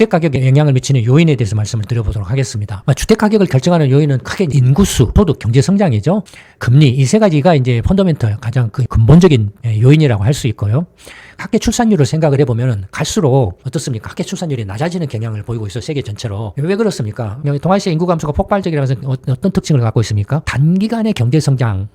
주택가격에 영향을 미치는 요인에 대해서 말씀을 드려보도록 하겠습니다. 주택가격을 결정하는 요인은 크게 인구수, 소득, 경제성장이죠. 금리, 이 세 가지가 이제 펀더멘털, 가장 그 근본적인 요인이라고 할 수 있고요. 학계 출산율을 생각을 해보면 갈수록 어떻습니까? 학계 출산율이 낮아지는 경향을 보이고 있어요. 세계 전체로. 왜 그렇습니까? 동아시아 인구 감소가 폭발적이라면서 어떤 특징을 갖고 있습니까? 단기간에 경제 성장한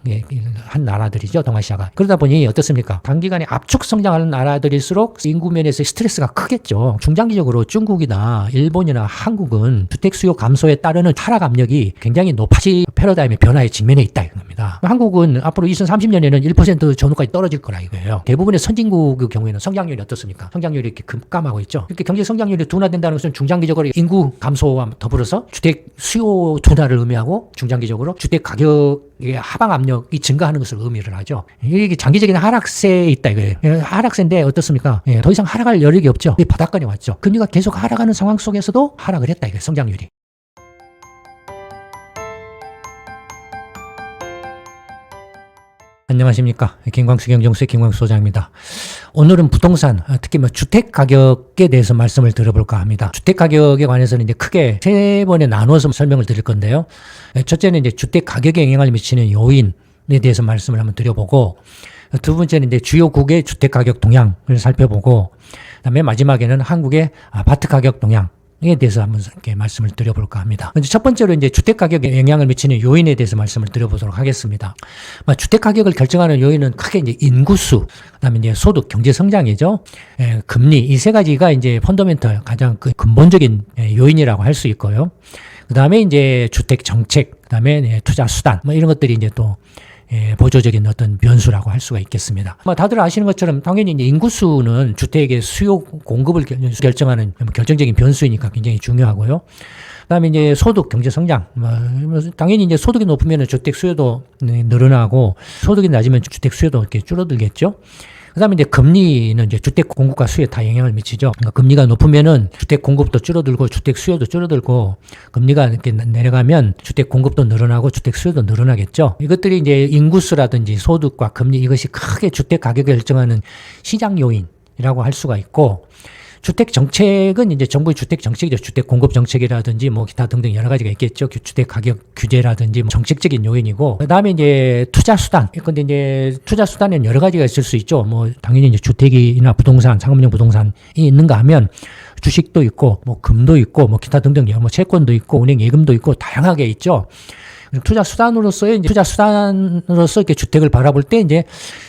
나라들이죠. 동아시아가. 그러다 보니 어떻습니까? 단기간에 압축 성장하는 나라들일수록 인구 면에서 스트레스가 크겠죠. 중장기적으로 중국이나 일본이나 한국은 주택 수요 감소에 따르는 하락 압력이 굉장히 높아질 패러다임의 변화에 직면해 있다 이겁니다. 한국은 앞으로 2030년에는 1% 전후까지 떨어질 거라 이거예요. 대부분의 선진국 경우에는 성장률이 어떻습니까? 성장률이 이렇게 급감하고 있죠. 이렇게 경제 성장률이 둔화된다는 것은 중장기적으로 인구 감소와 더불어서 주택 수요 둔화를 의미하고 중장기적으로 주택 가격의 하방 압력이 증가하는 것을 의미를 하죠. 이게 장기적인 하락세에 있다 이거예요. 하락세인데 어떻습니까? 더 이상 하락할 여력이 없죠. 바닥권에 왔죠. 금리가 계속 하락하는 상황 속에서도 하락을 했다 이거예요. 성장률이. 안녕하십니까. 김광수 경정수의 김광수 소장입니다. 오늘은 부동산, 특히 주택 가격에 대해서 말씀을 드려볼까 합니다. 주택 가격에 관해서는 이제 크게 세 번에 나눠서 설명을 드릴 건데요. 첫째는 이제 주택 가격에 영향을 미치는 요인에 대해서 말씀을 한번 드려보고, 두 번째는 이제 주요국의 주택 가격 동향을 살펴보고, 그다음에 마지막에는 한국의 아파트 가격 동향, 에 대해서 한번 이렇게 말씀을 드려볼까 합니다. 먼저 첫 번째로 이제 주택 가격에 영향을 미치는 요인에 대해서 말씀을 드려보도록 하겠습니다. 주택 가격을 결정하는 요인은 크게 이제 인구수, 그다음에 이제 소득, 경제 성장이죠. 금리, 이 세 가지가 이제 펀더멘털, 가장 그 근본적인 요인이라고 할 수 있고요. 그다음에 이제 주택 정책, 그다음에 투자 수단, 이런 것들이 이제 또 보조적인 어떤 변수라고 할 수가 있겠습니다. 다들 아시는 것처럼 당연히 이제 인구수는 주택의 수요 공급을 결정하는 결정적인 변수이니까 굉장히 중요하고요. 그다음에 이제 소득, 경제 성장. 당연히 이제 소득이 높으면 주택 수요도 늘어나고 소득이 낮으면 주택 수요도 이렇게 줄어들겠죠. 그다음에 이제 금리는 이제 주택 공급과 수요에 다 영향을 미치죠. 그러니까 금리가 높으면은 주택 공급도 줄어들고 주택 수요도 줄어들고, 금리가 이렇게 내려가면 주택 공급도 늘어나고 주택 수요도 늘어나겠죠. 이것들이 이제 인구수라든지 소득과 금리, 이것이 크게 주택 가격을 결정하는 시장 요인이라고 할 수가 있고, 주택 정책은 이제 정부의 주택 정책이죠. 주택 공급 정책이라든지 기타 등등 여러 가지가 있겠죠. 주택 가격 규제라든지 정책적인 요인이고, 그다음에 이제 투자 수단. 근데 이제 투자 수단에는 여러 가지가 있을 수 있죠. 당연히 이제 주택이나 부동산, 상업용 부동산이 있는가 하면 주식도 있고, 금도 있고, 기타 등등 채권도 있고, 은행 예금도 있고, 다양하게 있죠. 투자 수단으로서 이렇게 주택을 바라볼 때 이제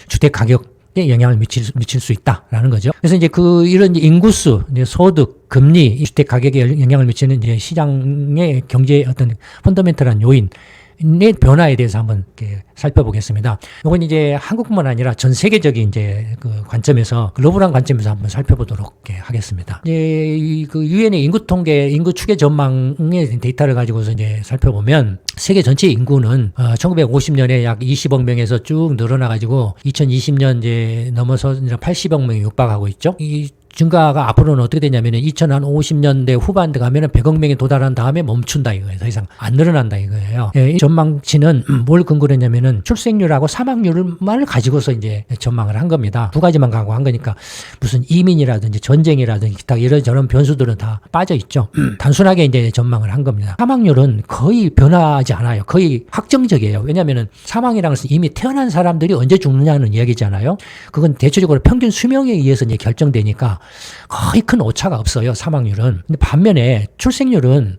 주택 가격 영향을 미칠 수 있다라는 거죠. 그래서 이제 이런 인구수, 소득, 금리, 주택 가격에 영향을 미치는 이제 시장의 경제의 어떤 펀더멘털한 요인의 변화에 대해서 한번 이렇게 살펴보겠습니다. 이건 이제 한국뿐만 아니라 전 세계적인 이제 그 관점에서, 글로벌한 관점에서 한번 살펴보도록 하겠습니다. 이제 그 유엔의 인구 통계, 인구 추계 전망의 데이터를 가지고서 이제 살펴보면 세계 전체 인구는 1950년에 약 20억 명에서 쭉 늘어나가지고 2020년 이제 넘어서 80억 명이 육박하고 있죠. 이 증가가 앞으로는 어떻게 되냐면은 2050년대 후반대 가면은 100억 명에 도달한 다음에 멈춘다 이거예요. 더 이상 안 늘어난다 이거예요. 이 전망치는 뭘 근거로 했냐면은 출생률하고 사망률만 가지고서 이제 전망을 한 겁니다. 두 가지만 갖고 한 거니까 무슨 이민이라든지 전쟁이라든지 기타 이런저런 변수들은 다 빠져 있죠. 단순하게 이제 전망을 한 겁니다. 사망률은 거의 변하지 않아요. 거의 확정적이에요. 왜냐면은 사망이라는 것은 이미 태어난 사람들이 언제 죽느냐는 이야기잖아요. 그건 대체적으로 평균 수명에 의해서 이제 결정되니까 거의 큰 오차가 없어요, 사망률은. 근데 반면에 출생률은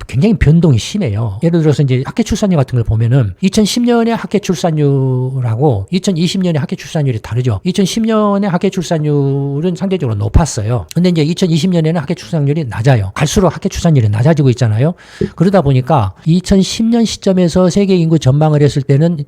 굉장히 변동이 심해요. 예를 들어서 이제 학계 출산율 같은 걸 보면은 2010년에 학계 출산율하고 2020년에 학계 출산율이 다르죠. 2010년에 학계 출산율은 상대적으로 높았어요. 근데 이제 2020년에는 학계 출산율이 낮아요. 갈수록 학계 출산율이 낮아지고 있잖아요. 그러다 보니까 2010년 시점에서 세계 인구 전망을 했을 때는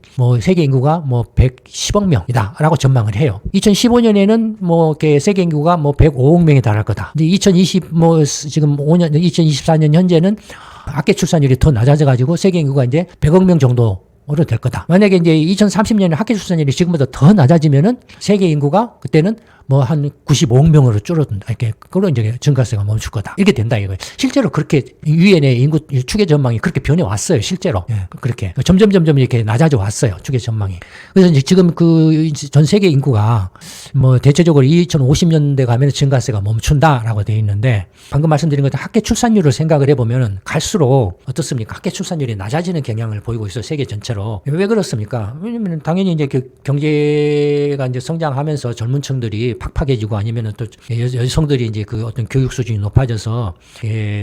세계 인구가 110억 명이다라고 전망을 해요. 2015년에는 이렇게 세계 인구가 105억 명에 달할 거다. 근데 지금 2024년 현재는 학계 출산율이 더 낮아져가지고 세계 인구가 이제 100억 명 정도 될 거다. 만약에 이제 2030년에 학교 출산율이 지금보다 더 낮아지면은 세계 인구가 그때는 뭐 한 95억 명으로 줄어든다. 이렇게 그런 이제 증가세가 멈출 거다. 이렇게 된다 이거예요. 실제로 그렇게 유엔의 인구 추계 전망이 그렇게 변해 왔어요. 실제로. 예, 그렇게 점점 이렇게 낮아져 왔어요. 추계 전망이. 그래서 이제 지금 그 전 세계 인구가 뭐 대체적으로 2050년대 가면 증가세가 멈춘다라고 되어 있는데 방금 말씀드린 것처럼 학교 출산율을 생각을 해보면은 갈수록 어떻습니까? 학교 출산율이 낮아지는 경향을 보이고 있어요. 세계 전체로. 왜 그렇습니까? 왜냐면 당연히 이제 그 경제가 이제 성장하면서 젊은 층들이 팍팍해지고 아니면은 또 여성들이 이제 그 어떤 교육 수준이 높아져서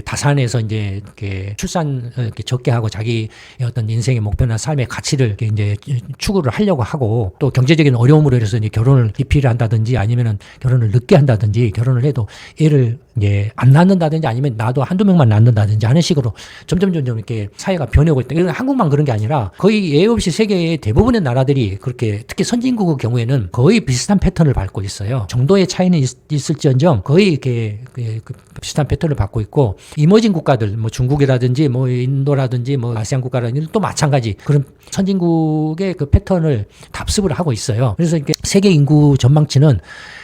다산에서 이제 이렇게 출산 이렇게 적게 하고 자기 어떤 인생의 목표나 삶의 가치를 이렇게 이제 추구를 하려고 하고 또 경제적인 어려움으로 해서 이제 결혼을 기피를 한다든지 아니면은 결혼을 늦게 한다든지 결혼을 해도 애를 이제 안 낳는다든지 아니면 나도 한두 명만 낳는다든지 하는 식으로 점점 이렇게 사회가 변해오고 있다. 이건 한국만 그런 게 아니라 거의 예외 없이 세계의 대부분의 나라들이 그렇게 특히 선진국의 경우에는 거의 비슷한 패턴을 밟고 있어요. 정도의 차이는 있을지언정 거의 이렇게 그 비슷한 패턴을 밟고 있고 이머징 국가들 뭐 중국이라든지 뭐 인도라든지 뭐 아시안 국가라든지 또 마찬가지 그런 선진국의 그 패턴을 답습을 하고 있어요. 그래서 이렇게 세계 인구 전망치는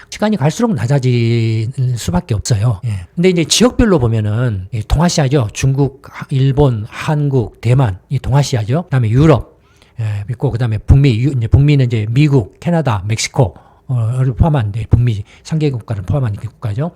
시간이 갈수록 낮아질 수밖에 없어요. 예. 근데 이제 지역별로 보면은 동아시아죠. 중국, 일본, 한국, 대만, 이 동아시아죠. 그다음에 유럽, 있고 그다음에 북미는 이제 미국, 캐나다, 멕시코. 를 포함한 북미 3개 국가를 포함한 국가죠.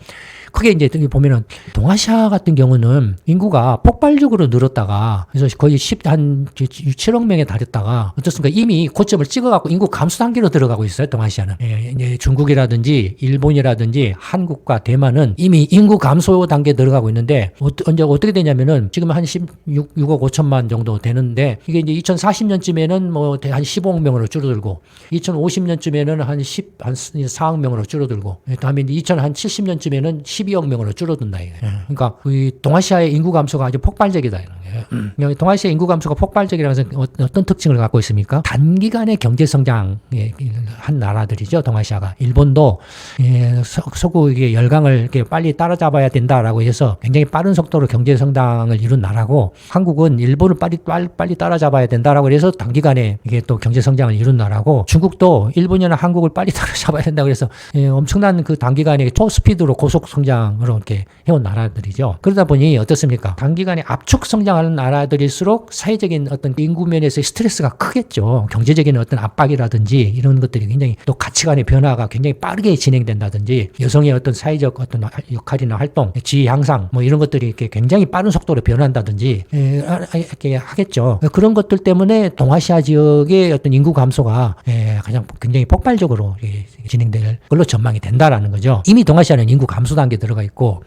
크게 이제 보면은 동아시아 같은 경우는 인구가 폭발적으로 늘었다가 그래서 거의 7억 명에 달했다가 어떻습니까? 이미 고점을 찍어갖고 인구 감소 단계로 들어가고 있어요. 동아시아는. 이제 중국이라든지 일본이라든지 한국과 대만은 이미 인구 감소 단계에 들어가고 있는데 언제 어떻게 되냐면은 지금 한 16억 5천만 정도 되는데 이게 이제 2040년쯤에는 뭐 한 15억 명으로 줄어들고 2050년쯤에는 한 4억 명으로 줄어들고 다음에 이제 2070년쯤에는 12억 명으로 줄어든다. 그러니까 이 동아시아의 인구 감소가 아주 폭발적이다. 동아시아 인구 감소가 폭발적이라는 것은 어떤 특징을 갖고 있습니까? 단기간에 경제 성장 한 나라들이죠. 동아시아가. 일본도 서구의 열강을 이렇게 빨리 따라잡아야 된다라고 해서 굉장히 빠른 속도로 경제 성장을 이룬 나라고 한국은 일본을 빨리 따라잡아야 된다라고 해서 단기간에 이게 또 경제 성장을 이룬 나라고 중국도 일본이나 한국을 빨리 따라잡아야 된다고 해서 엄청난 그 단기간에 초스피드로 고속 성장으로 이렇게 해온 나라들이죠. 그러다 보니 어떻습니까? 단기간에 압축 성장하는 나라들일수록 사회적인 어떤 인구 면에서의 스트레스가 크겠죠. 경제적인 어떤 압박이라든지 이런 것들이 굉장히 또 가치관의 변화가 굉장히 빠르게 진행된다든지 여성의 어떤 사회적 어떤 역할이나 활동, 지위 향상 뭐 이런 것들이 이렇게 굉장히 빠른 속도로 변한다든지 이렇게 하겠죠. 그런 것들 때문에 동아시아 지역의 어떤 인구 감소가 가장 굉장히 폭발적으로 진행될 걸로 전망이 된다라는 거죠. 이미 동아시아는 인구 감소 단계에 들어가 있고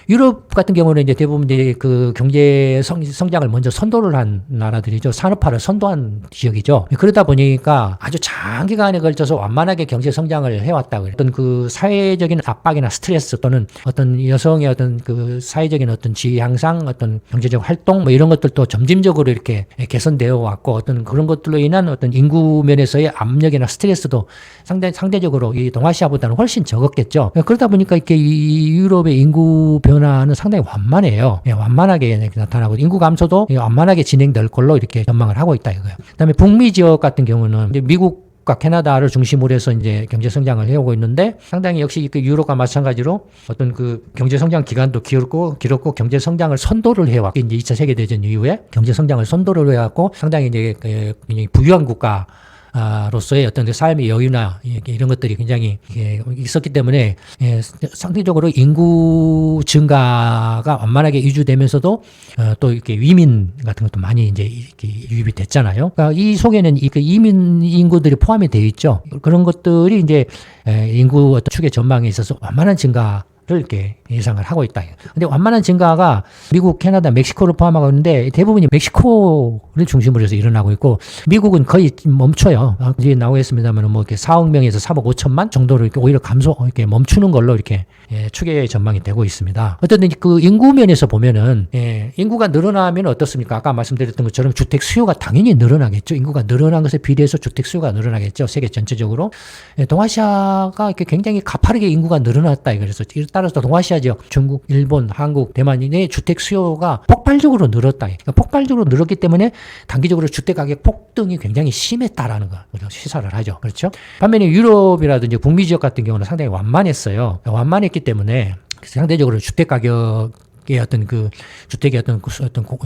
유럽 같은 경우는 이제 대부분 이제 그 경제 성장을 먼저 선도를 한 나라들이죠. 산업화를 선도한 지역이죠. 그러다 보니까 아주 장기간에 걸쳐서 완만하게 경제 성장을 해왔다고. 어떤 그 사회적인 압박이나 스트레스 또는 어떤 여성의 어떤 그 사회적인 어떤 지위 향상, 어떤 경제적 활동 뭐 이런 것들도 점진적으로 이렇게 개선되어 왔고 어떤 그런 것들로 인한 어떤 인구 면에서의 압력이나 스트레스도 상대적으로 이 동아시아보다는 훨씬 적었겠죠. 그러다 보니까 이렇게 이 유럽의 인구 변화는 상당히 완만해요. 완만하게 나타나고 인구 감소도 완만하게 진행될 걸로 이렇게 전망을 하고 있다 이거예요. 그다음에 북미 지역 같은 경우는 이제 미국과 캐나다를 중심으로 해서 이제 경제 성장을 해오고 있는데 상당히 역시 그 유럽과 마찬가지로 어떤 그 경제 성장 기간도 길었고 경제 성장을 선도를 해왔고 이제 2차 세계 대전 이후에 경제 성장을 선도를 해왔고 상당히 이제 굉장히 부유한 국가 로서의 어떤 삶의 여유나 이런 것들이 굉장히 있었기 때문에 상대적으로 인구 증가가 완만하게 유지되면서도 또 이렇게 위민 같은 것도 많이 이제 이렇게 유입이 됐잖아요. 그러니까 이 속에는 이민 인구들이 포함이 되어 있죠. 그런 것들이 이제 인구 어떤 축의 전망에 있어서 완만한 증가 를 이렇게 예상을 하고 있다. 근데 완만한 증가가 미국, 캐나다, 멕시코를 포함하고 있는데 대부분이 멕시코를 중심으로 해서 일어나고 있고 미국은 거의 멈춰요. 뒤에 나오겠습니다만 뭐 이렇게 4억 명에서 3억 5천만 정도로 이렇게 오히려 이렇게 멈추는 걸로 이렇게 추계 전망이 되고 있습니다. 어쨌든 그 인구 면에서 보면은 인구가 늘어나면 어떻습니까? 아까 말씀드렸던 것처럼 주택 수요가 당연히 늘어나겠죠. 인구가 늘어난 것에 비례해서 주택 수요가 늘어나겠죠. 세계 전체적으로. 동아시아가 이렇게 굉장히 가파르게 인구가 늘어났다. 그래서 이렇다 따라서 동아시아 지역, 중국, 일본, 한국, 대만의 주택 수요가 폭발적으로 늘었다. 그러니까 폭발적으로 늘었기 때문에 단기적으로 주택 가격 폭등이 굉장히 심했다라는 거 시사를 하죠. 그렇죠? 반면에 유럽이라든지 북미 지역 같은 경우는 상당히 완만했어요. 완만했기 때문에 상대적으로 주택 가격 어떤 그 주택의 어떤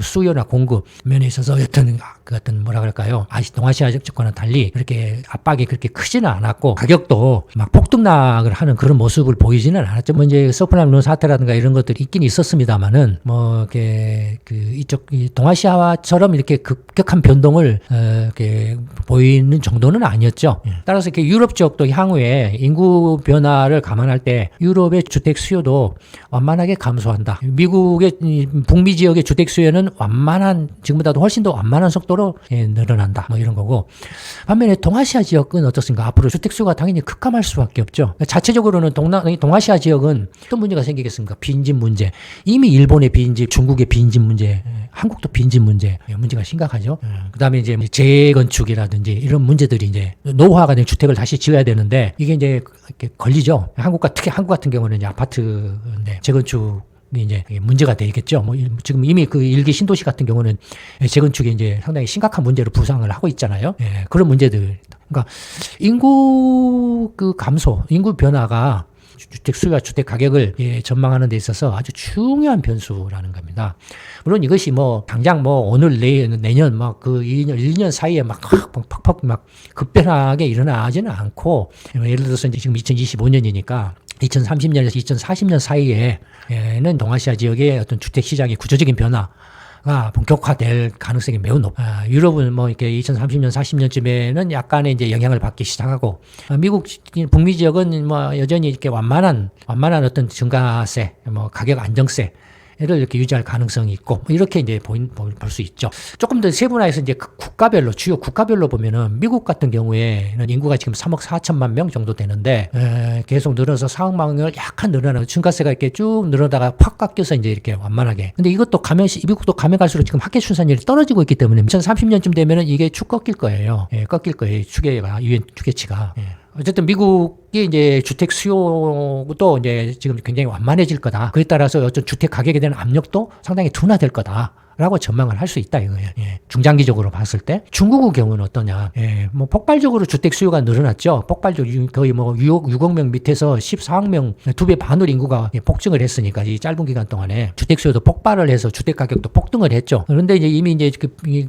수요나 공급 면에 있어서 어떤 뭐라 그럴까요? 동아시아 지역과는 달리 그렇게 압박이 그렇게 크지는 않았고 가격도 막 폭등락을 하는 그런 모습을 보이지는 않았죠. 뭐 이제 서프라임 사태라든가 이런 것들이 있긴 있었습니다만은 뭐 이렇게 이쪽 동아시아처럼 이렇게 급격한 변동을 이렇게 보이는 정도는 아니었죠. 따라서 이렇게 유럽 지역도 향후에 인구 변화를 감안할 때 유럽의 주택 수요도 완만하게 감소한다. 미국의 북미 지역의 주택 수요는 지금보다도 훨씬 더 완만한 속도로 늘어난다. 뭐 이런 거고. 반면에 동아시아 지역은 어떻습니까? 앞으로 주택 수요가 당연히 급감할 수밖에 없죠. 자체적으로는 동아시아 지역은 어떤 문제가 생기겠습니까? 빈집 문제. 이미 일본의 빈집, 중국의 빈집 문제, 한국도 빈집 문제가 심각하죠. 그다음에 이제 재건축이라든지 이런 문제들이 이제 노후화가 된 주택을 다시 지어야 되는데 이게 이제 이렇게 걸리죠. 특히 한국 같은 경우는 이제 아파트인데 재건축 이제 문제가 되겠죠. 뭐 지금 이미 그 일기 신도시 같은 경우는 재건축이 이제 상당히 심각한 문제로 부상을 하고 있잖아요. 그런 문제들. 그러니까 인구 감소, 인구 변화가 주택 수요와 주택 가격을 전망하는 데 있어서 아주 중요한 변수라는 겁니다. 물론 이것이 뭐 당장 뭐 오늘 내년 막 그 1년 사이에 막 팍팍 막 급변하게 일어나지는 않고 예를 들어서 이제 지금 2025년이니까 2030년에서 2040년 사이에는 동아시아 지역의 어떤 주택 시장의 구조적인 변화가 본격화될 가능성이 매우 높아. 유럽은 뭐 이렇게 2030년, 40년쯤에는 약간의 이제 영향을 받기 시작하고, 미국, 북미 지역은 뭐 여전히 이렇게 완만한 어떤 증가세, 뭐 가격 안정세, 를 이렇게 유지할 가능성이 있고 이렇게 이제 볼 수 있죠. 조금 더 세분화해서 이제 국가별로 주요 국가별로 보면은 미국 같은 경우에는 인구가 지금 3억 4천만 명 정도 되는데 계속 늘어서 4억만 명을 약간 늘어나고 증가세가 이렇게 쭉 늘어다가 팍 깎여서 이제 이렇게 완만하게. 근데 이것도 미국도 가면 갈수록 지금 학계 출산율이 떨어지고 있기 때문에 2030년쯤 되면은 이게 축 꺾일 거예요. 꺾일 거예요. 유엔 추계치가. 어쨌든 미국이 이제 주택 수요도 이제 지금 굉장히 완만해질 거다. 그에 따라서 어떤 주택 가격에 대한 압력도 상당히 둔화될 거다. 라고 전망을 할 수 있다 이거예요. 중장기적으로 봤을 때 중국의 경우는 어떠냐? 뭐 폭발적으로 주택 수요가 늘어났죠. 폭발적으로 거의 뭐 6억 명 밑에서 14억 명 2배 반으로 인구가 폭증을 했으니까 이 짧은 기간 동안에 주택 수요도 폭발을 해서 주택 가격도 폭등을 했죠. 그런데 이제 이미 이제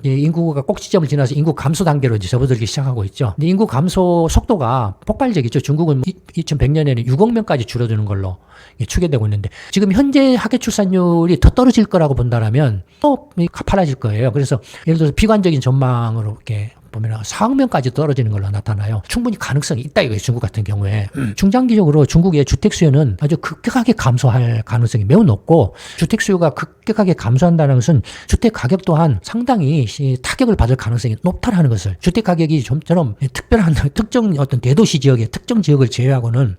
인구가 꼭지점을 지나서 인구 감소 단계로 이제 접어들기 시작하고 있죠. 근데 인구 감소 속도가 폭발적이죠. 중국은 2100년에는 6억 명까지 줄어드는 걸로 추계되고 있는데 지금 현재 학계 출산율이 더 떨어질 거라고 본다라면 또 가파라질 거예요. 그래서 예를 들어서 비관적인 전망으로 이렇게 보면 4억 명까지 떨어지는 걸로 나타나요. 충분히 가능성이 있다 이거예요. 중국 같은 경우에. 중장기적으로 중국의 주택 수요는 아주 급격하게 감소할 가능성이 매우 높고 주택 수요가 급격하게 감소한다는 것은 주택 가격 또한 상당히 타격을 받을 가능성이 높다라는 것을 주택 가격이 좀처럼 특별한 특정 어떤 대도시 지역의 특정 지역을 제외하고는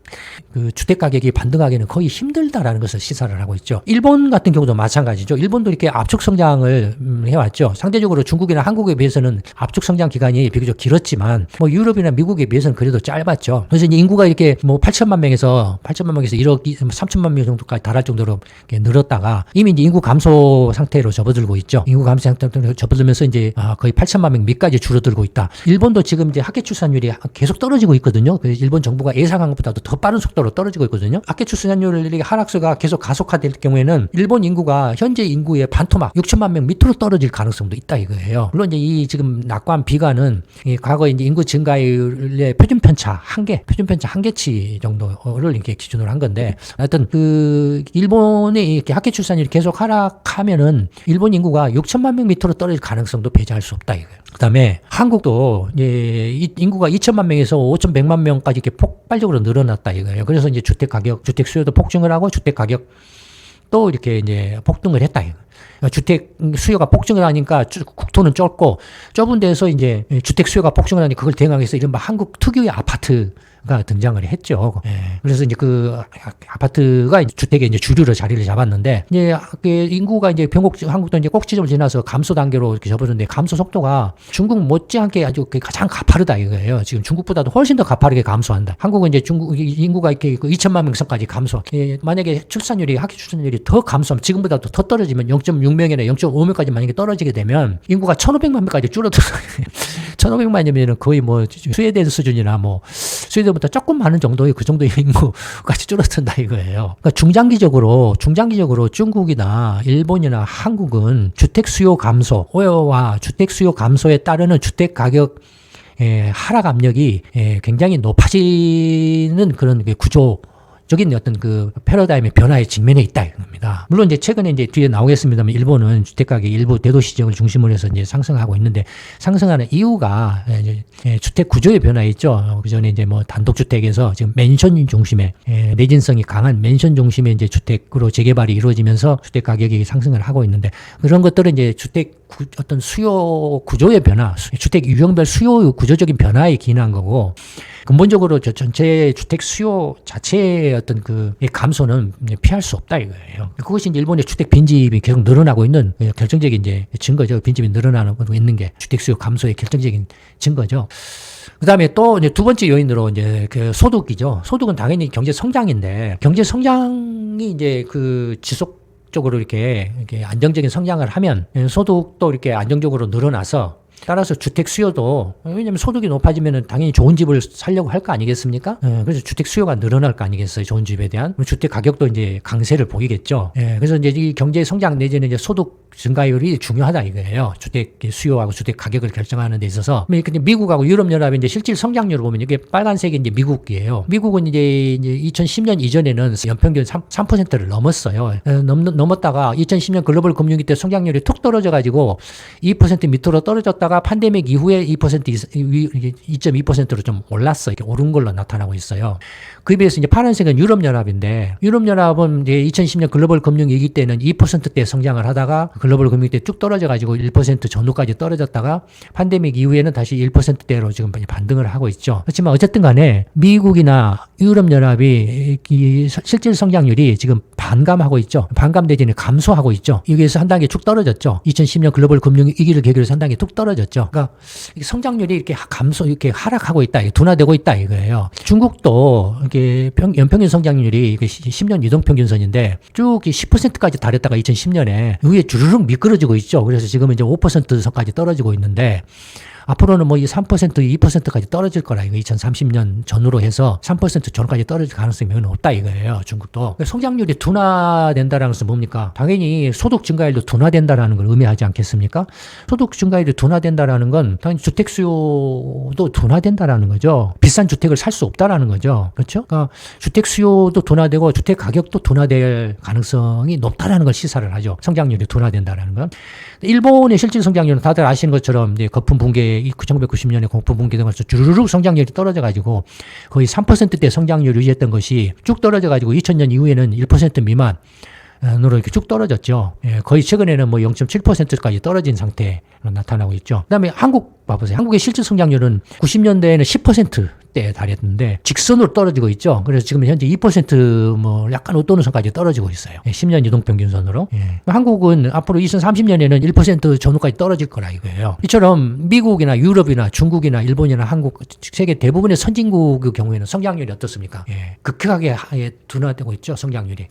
그 주택 가격이 반등하기는 거의 힘들다라는 것을 시사를 하고 있죠. 일본 같은 경우도 마찬가지죠. 일본도 이렇게 압축 성장을 해왔죠. 상대적으로 중국이나 한국에 비해서는 압축 성장 기간이 비교적 길었지만 뭐 유럽이나 미국에 비해서는 그래도 짧았죠. 그래서 이제 인구가 이렇게 뭐 8천만 명에서 1억 3천만 명 정도까지 달할 정도로 늘었다가 이미 이제 인구 감소 상태로 접어들고 있죠. 인구 감소 상태로 접어들면서 이제 거의 8천만 명 밑까지 줄어들고 있다. 일본도 지금 이제 학계 출산율이 계속 떨어지고 있거든요. 그래서 일본 정부가 예상한 것보다도 더 빠른 속도로 떨어지고 있거든요. 학계 출산율이 하락세가 계속 가속화될 경우에는 일본 인구가 현재 인구의 반토막 6천만 명 밑으로 떨어질 가능성도 있다 이거예요. 물론 이제 이 지금 낙관 비관은 과거 이제 인구 증가율의 표준 편차 한계치 정도를 이렇게 기준으로 한 건데 하여튼 그 일본의 이렇게 학계 출산율이 계속 하락하면은 일본 인구가 6천만 명 밑으로 떨어질 가능성도 배제할 수 없다 이거예요. 그다음에 한국도 인구가 2천만 명에서 5,100만 명까지 이렇게 폭발적으로 늘어났다 이거예요. 그래서 이제 주택 수요도 폭증을 하고 주택 가격도 이렇게 이제 폭등을 했다 이거. 주택 수요가 폭증을 하니까 국토는 좁고 좁은 데서 이제 주택 수요가 폭증을 하니 그걸 대응하기 위해서 이른바 한국 특유의 아파트 주택가 등장을 했죠. 그래서 이제 그 아파트가 주택의 이제 주류로 자리를 잡았는데 이제 그 인구가 이제 한국도 이제 꼭지점을 지나서 감소 단계로 이렇게 접어드는데 감소 속도가 중국 못지않게 아주 가장 가파르다 이거예요. 지금 중국보다도 훨씬 더 가파르게 감소한다. 한국은 이제 중국 인구가 이렇게 2천만 명선까지 감소. 만약에 학교 출산율이 더 감소하면 지금보다도 더 떨어지면 0.6명이나 0.5명까지 만약에 떨어지게 되면 인구가 1,500만 명까지 줄어들어요. 1,500만이면은 거의 뭐 스웨덴 수준이나 뭐 스웨덴보다 조금 많은 정도의 그 정도의 인구까지 줄어든다 이거예요. 그러니까 중장기적으로 중국이나 일본이나 한국은 주택 수요 감소와 주택 수요 감소에 따르는 주택 가격 하락 압력이 굉장히 높아지는 그런 구조적인 어떤 그 패러다임의 변화에 직면해 있다 이겁니다. 물론 이제 최근에 이제 뒤에 나오겠습니다만 일본은 주택 가격이 일부 대도시 지역을 중심으로 해서 이제 상승하고 있는데 상승하는 이유가 이제 주택 구조의 변화 있죠. 그 전에 이제 뭐 단독주택에서 지금 맨션 중심의 내진성이 강한 맨션 중심의 이제 주택으로 재개발이 이루어지면서 주택 가격이 상승을 하고 있는데 그런 것들은 이제 어떤 수요 구조의 변화, 주택 유형별 수요 구조적인 변화에 기인한 거고 근본적으로 전체 주택 수요 자체의 어떤 그 감소는 피할 수 없다 이거예요. 그것이 이제 일본의 주택 빈집이 계속 늘어나고 있는 결정적인 이제 증거죠. 빈집이 늘어나고 있는 게 주택 수요 감소의 결정적인 증거죠. 그 다음에 또 이제 두 번째 요인으로 이제 그 소득이죠. 소득은 당연히 경제 성장인데 경제 성장이 이제 그 지속적으로 이렇게 안정적인 성장을 하면 소득도 이렇게 안정적으로 늘어나서 따라서 주택 수요도 왜냐하면 소득이 높아지면은 당연히 좋은 집을 살려고 할 거 아니겠습니까? 그래서 주택 수요가 늘어날 거 아니겠어요? 좋은 집에 대한 주택 가격도 이제 강세를 보이겠죠. 그래서 이제 이 경제 성장 내지는 이제 소득 증가율이 중요하다 이거예요. 주택 수요하고 주택 가격을 결정하는 데 있어서 미국하고 유럽연합의 이제 실질 성장률을 보면 이게 빨간색이 이제 미국이에요. 미국은 이제 2010년 이전에는 연평균 3%를 넘었어요. 넘었다가 2010년 글로벌 금융위기 때 성장률이 툭 떨어져가지고 2% 밑으로 떨어졌다가 팬데믹 이후에 2.2%로 좀 올랐어요. 이렇게 오른 걸로 나타나고 있어요. 그에 비해서 이제 파란색은 유럽연합인데 유럽연합은 이제 2010년 글로벌 금융위기 때는 2%대 성장을 하다가 글로벌 금융위기 때 쭉 떨어져가지고 1% 전후까지 떨어졌다가 팬데믹 이후에는 다시 1%대로 지금 반등을 하고 있죠. 그렇지만 어쨌든 간에 미국이나 유럽연합이 실질 성장률이 지금 반감하고 있죠. 반감 내지는 감소하고 있죠. 여기에서 한 단계 쭉 떨어졌죠. 2010년 글로벌 금융위기를 계기로 해서 한 단계 뚝 떨어졌죠. 그러니까 성장률이 이렇게 이렇게 하락하고 있다, 둔화되고 있다 이거예요. 중국도 이렇게 연평균 성장률이 10년 유동평균선인데 쭉 10%까지 달했다가 2010년에 위에 주르륵 미끄러지고 있죠. 그래서 지금은 이제 5%선까지 떨어지고 있는데 앞으로는 뭐 이 3%, 2%까지 떨어질 거라 이거 2030년 전후로 해서 3% 전까지 떨어질 가능성이 매우 높다 이거예요. 중국도. 성장률이 둔화된다라는 것은 뭡니까? 당연히 소득 증가율도 둔화된다라는 걸 의미하지 않겠습니까? 소득 증가율이 둔화된다라는 건 당연히 주택 수요도 둔화된다라는 거죠. 비싼 주택을 살 수 없다라는 거죠. 그렇죠? 그러니까 주택 수요도 둔화되고 주택 가격도 둔화될 가능성이 높다라는 걸 시사를 하죠. 성장률이 둔화된다라는 건. 일본의 실질 성장률은 다들 아시는 것처럼 이제 거품 붕괴 1990년에 거품 붕괴 등에서 주르륵 성장률이 떨어져가지고 거의 3%대 성장률을 유지했던 것이 쭉 떨어져가지고 2000년 이후에는 1% 미만 으로 이렇게 쭉 떨어졌죠. 거의 최근에는 뭐 0.7%까지 떨어진 상태로 나타나고 있죠. 그다음에 한국 봐보세요. 한국의 실질 성장률은 90년대에는 10%대에 달했는데 직선으로 떨어지고 있죠. 그래서 지금 현재 2% 약간 웃도는 선까지 떨어지고 있어요. 10년 유동평균선으로. 한국은 앞으로 2030년에는 1% 전후까지 떨어질 거라 이거예요. 이처럼 미국이나 유럽이나 중국이나 일본이나 한국, 세계 대부분의 선진국의 경우에는 성장률이 어떻습니까? 급격하게 둔화되고 있죠. 성장률이.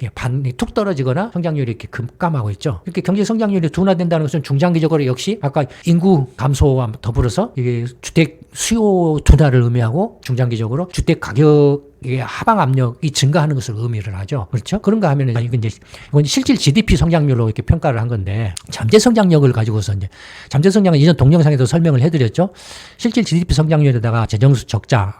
툭 떨어지거나 성장률이 이렇게 급감하고 있죠. 이렇게 경제 성장률이 둔화된다는 것은 중장기적으로 역시 아까 인구 감소와 더불어서 이게 주택 수요 둔화를 의미하고 중장기적으로 주택 가격의 하방 압력이 증가하는 것을 의미를 하죠. 그렇죠? 그런가 하면은 이건 실질 GDP 성장률로 이렇게 평가를 한 건데 잠재 성장력을 가지고서 이제 잠재 성장은 이전 동영상에서 설명을 해드렸죠. 실질 GDP 성장률에다가 재정수 적자,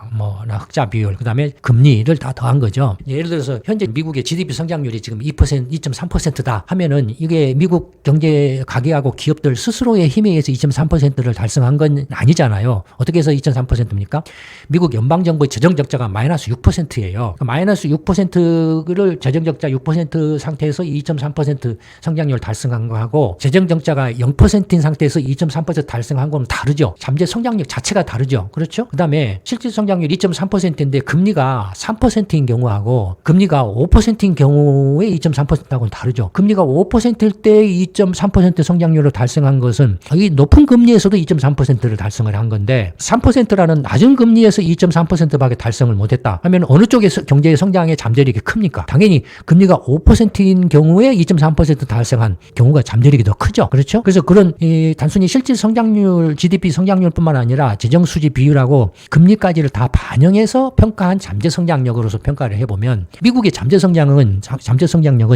흑자 비율, 그다음에 금리를 다 더한 거죠. 예를 들어서 현재 미국의 GDP 성장률이 지금 2%, 2.3%다 하면은 이게 미국 경제 가계하고 기업들 스스로의 힘에 의해서 2.3%를 달성한 건 아니잖아요. 어떻게 해서 2.3%입니까? 미국 연방정부의 재정 적자가 마이너스 6% 6%예요. 마이너스 6%를 재정적자 6% 상태에서 2.3% 성장률 달성한 거하고 재정적자가 0%인 상태에서 2.3% 달성한 거는 다르죠. 잠재 성장률 자체가 다르죠. 그렇죠? 그 다음에 실질 성장률 2.3%인데 금리가 3%인 경우하고 금리가 5%인 경우에 2.3%하고는 다르죠. 금리가 5%일 때 2.3% 성장률을 달성한 것은 이 높은 금리에서도 2.3%를 달성을 한 건데 3%라는 낮은 금리에서 2.3%밖에 달성을 못했다 하면 어느 쪽에서 경제의 성장의 잠재력이 큽니까? 당연히 금리가 5%인 경우에 2.3% 달성한 경우가 잠재력이 더 크죠. 그렇죠? 그래서 그런 단순히 실질 성장률, GDP 성장률뿐만 아니라 재정 수지 비율하고 금리까지를 다 반영해서 평가한 잠재 성장력으로서 평가를 해보면 미국의 잠재 성장력은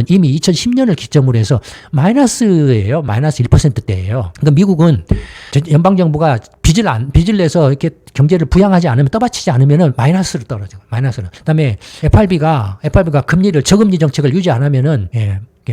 이미 2010년을 기점으로 해서 마이너스예요. 마이너스 1%대예요. 그러니까 미국은 연방 정부가 빚을 내서 이렇게 경제를 부양하지 않으면 떠받치지 않으면은 마이너스로 떨어져요. 마이너스로. 그다음에 FRB가 금리를 저금리 정책을 유지 안 하면은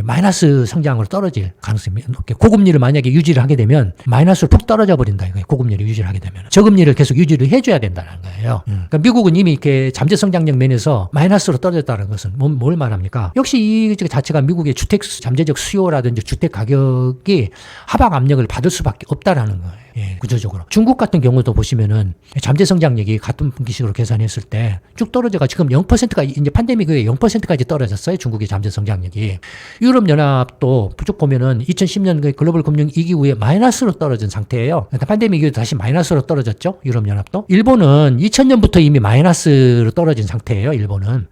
마이너스 성장으로 떨어질 가능성이 고금리를 만약에 유지를 하게 되면 마이너스로 푹 떨어져 버린다 이거예요. 고금리를 유지를 하게 되면 저금리를 계속 유지를 해줘야 된다는 거예요. 그러니까 미국은 이미 이렇게 잠재 성장력 면에서 마이너스로 떨어졌다는 것은 뭘 말합니까? 역시 이 자체가 미국의 잠재적 수요라든지 주택 가격이 하방 압력을 받을 수밖에 없다라는 거예요. 구조적으로. 중국 같은 경우도 보시면은 잠재 성장력이 같은 분기식으로 계산했을 때 쭉 떨어져가 지금 0%가 이제 팬데믹 후에 0%까지 떨어졌어요. 중국의 잠재 성장력이. 유럽연합도 쭉 보면은 2010년 글로벌 금융 위기 후에 마이너스로 떨어진 상태예요. 팬데믹 이후에 다시 마이너스로 떨어졌죠. 유럽연합도. 일본은 2000년부터 이미 마이너스로 떨어진 상태예요. 일본은.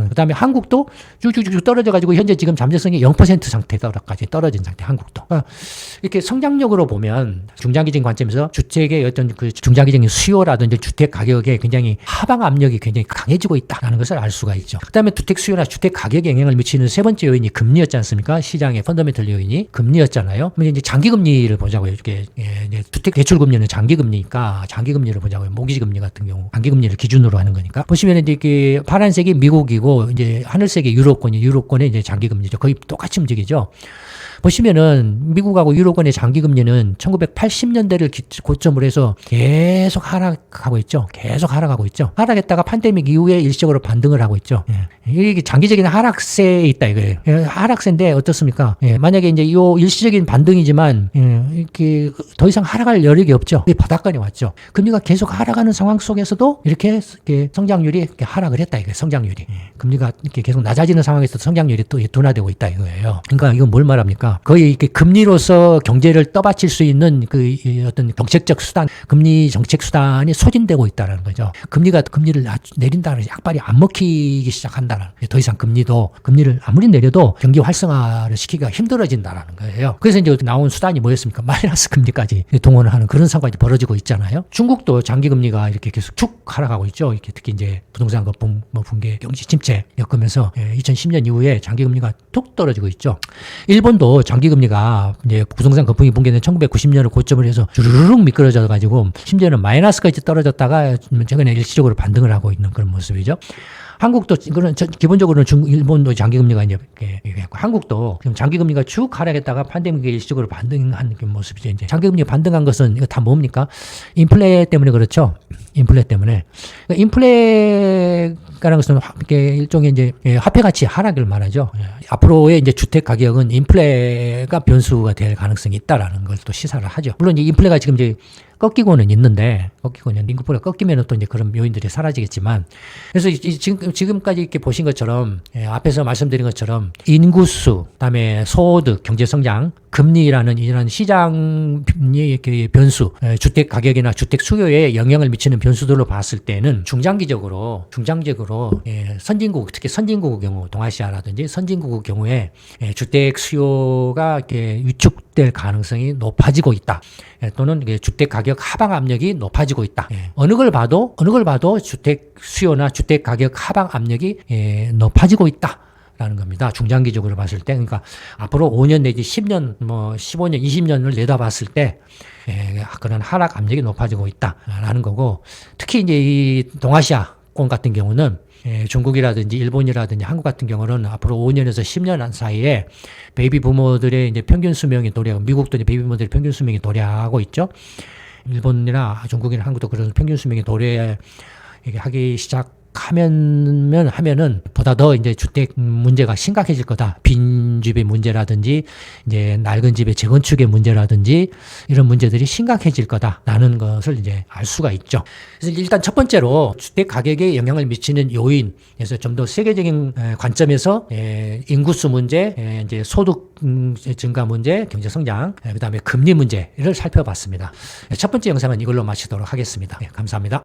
그다음에 한국도 쭉쭉쭉 떨어져가지고 현재 지금 잠재성이 0% 상태까지 떨어진 상태. 한국도. 그러니까 이렇게 성장력으로 보면 중장기적인 관점에서 주택의 어떤 그 중장기적인 수요라든지 주택 가격에 굉장히 하방 압력이 굉장히 강해지고 있다는 것을 알 수가 있죠. 그다음에 주택 수요나 주택 가격에 영향을 미치는 세 번째 요인이 금리였지 않습니까? 시장의 펀더멘털 요인이 금리였잖아요. 그럼 이제 장기 금리를 보자고요. 이렇게 주택 대출 금리는 장기 금리니까 장기 금리를 보자고요. 모기지 금리 같은 경우 장기 금리를 기준으로 하는 거니까 보시면 이제 이렇게 파란색이 미국이고 이제 하늘색이 유로권의 이제 장기 금리죠. 거의 똑같이 움직이죠. 보시면은 미국하고 유로권의 장기 금리는 1980년대를 고점으로 해서 계속 하락하고 있죠. 하락했다가 팬데믹 이후에 일시적으로 반등을 하고 있죠. 이게 장기적인 하락세에 있다 이거예요. 하락세인데 어떻습니까? 만약에 이제 이 일시적인 반등이지만 이렇게 더 이상 하락할 여력이 없죠. 바닥권에 왔죠. 금리가 계속 하락하는 상황 속에서도 이렇게 성장률이 이렇게 하락을 했다 이거예요. 성장률이. 금리가 이렇게 계속 낮아지는 상황에서 성장률이 또 둔화되고 있다 이거예요. 그러니까 이건 뭘 말합니까? 거의 이렇게 금리로서 경제를 떠받칠 수 있는 그 어떤 정책적 수단, 금리 정책 수단이 소진되고 있다는 거죠. 금리를 내린다는 약발이 안 먹히기 시작한다는. 더 이상 금리를 아무리 내려도 경기 활성화를 시키기가 힘들어진다는 거예요. 그래서 이제 나온 수단이 뭐였습니까? 마이너스 금리까지 동원을 하는 그런 상황이 벌어지고 있잖아요. 중국도 장기 금리가 이렇게 계속 쭉 하락하고 있죠. 이렇게 특히 이제 부동산 거품, 붕괴, 경기 침체 겪으면서 2010년 이후에 장기 금리가 툭 떨어지고 있죠. 일본도 장기 금리가 이제 부동산 거품이 붕괴된 1990년을 고점을 해서 주르륵 미끄러져 가지고 심지어는 마이너스까지 떨어졌다가 최근에 일시적으로 반등을 하고 있는 그런 모습이죠. 한국도 이거는 기본적으로는 일본도 장기금리가 이제 있고 한국도 지금 장기금리가 쭉 하락했다가 팬데믹에 일시적으로 반등한 그 모습이죠. 이제 장기금리 반등한 것은 이거 다 뭡니까? 인플레 때문에 그렇죠. 인플레 때문에 인플레가라는 것은 이렇게 일종의 이제 화폐 가치 하락을 말하죠. 앞으로의 이제 주택 가격은 인플레가 변수가 될 가능성이 있다라는 걸 또 시사를 하죠. 물론 이제 인플레가 지금 이제 꺾이고는 있는데, 인플레가 꺾이면 또 이제 그런 요인들이 사라지겠지만, 그래서 지금까지 이렇게 보신 것처럼, 앞에서 말씀드린 것처럼, 인구수, 그다음에 소득, 경제성장, 금리라는 이런 시장의 변수, 주택 가격이나 주택 수요에 영향을 미치는 변수들로 봤을 때는 중장기적으로 선진국, 특히 선진국의 경우, 동아시아라든지 선진국의 경우에 주택 수요가 이렇게 위축될 가능성이 높아지고 있다. 또는 주택 가격 하방 압력이 높아지고 있다. 어느 걸 봐도 주택 수요나 주택 가격 하방 압력이 높아지고 있다. 라는 겁니다. 중장기적으로 봤을 때. 그러니까 앞으로 5년 내지 10년, 15년, 20년을 내다봤을 때 그런 하락 압력이 높아지고 있다라는 거고, 특히 이제 이 동아시아권 같은 경우는 중국이라든지 일본이라든지 한국 같은 경우는 앞으로 5년에서 10년 사이에 베이비 부모들의 이제 평균 수명이 도래하고, 미국도 이제 베이비 부모들의 평균 수명이 도래하고 있죠. 일본이나 중국이나 한국도 그런 평균 수명이 도래하기 시작 하면은 보다 더 이제 주택 문제가 심각해질 거다. 빈집의 문제라든지 이제 낡은 집의 재건축의 문제라든지 이런 문제들이 심각해질 거다라는 것을 이제 알 수가 있죠. 그래서 일단 첫 번째로 주택 가격에 영향을 미치는 요인에서 좀 더 세계적인 관점에서 인구수 문제, 이제 소득 증가 문제, 경제 성장, 그다음에 금리 문제를 살펴봤습니다. 첫 번째 영상은 이걸로 마치도록 하겠습니다. 감사합니다.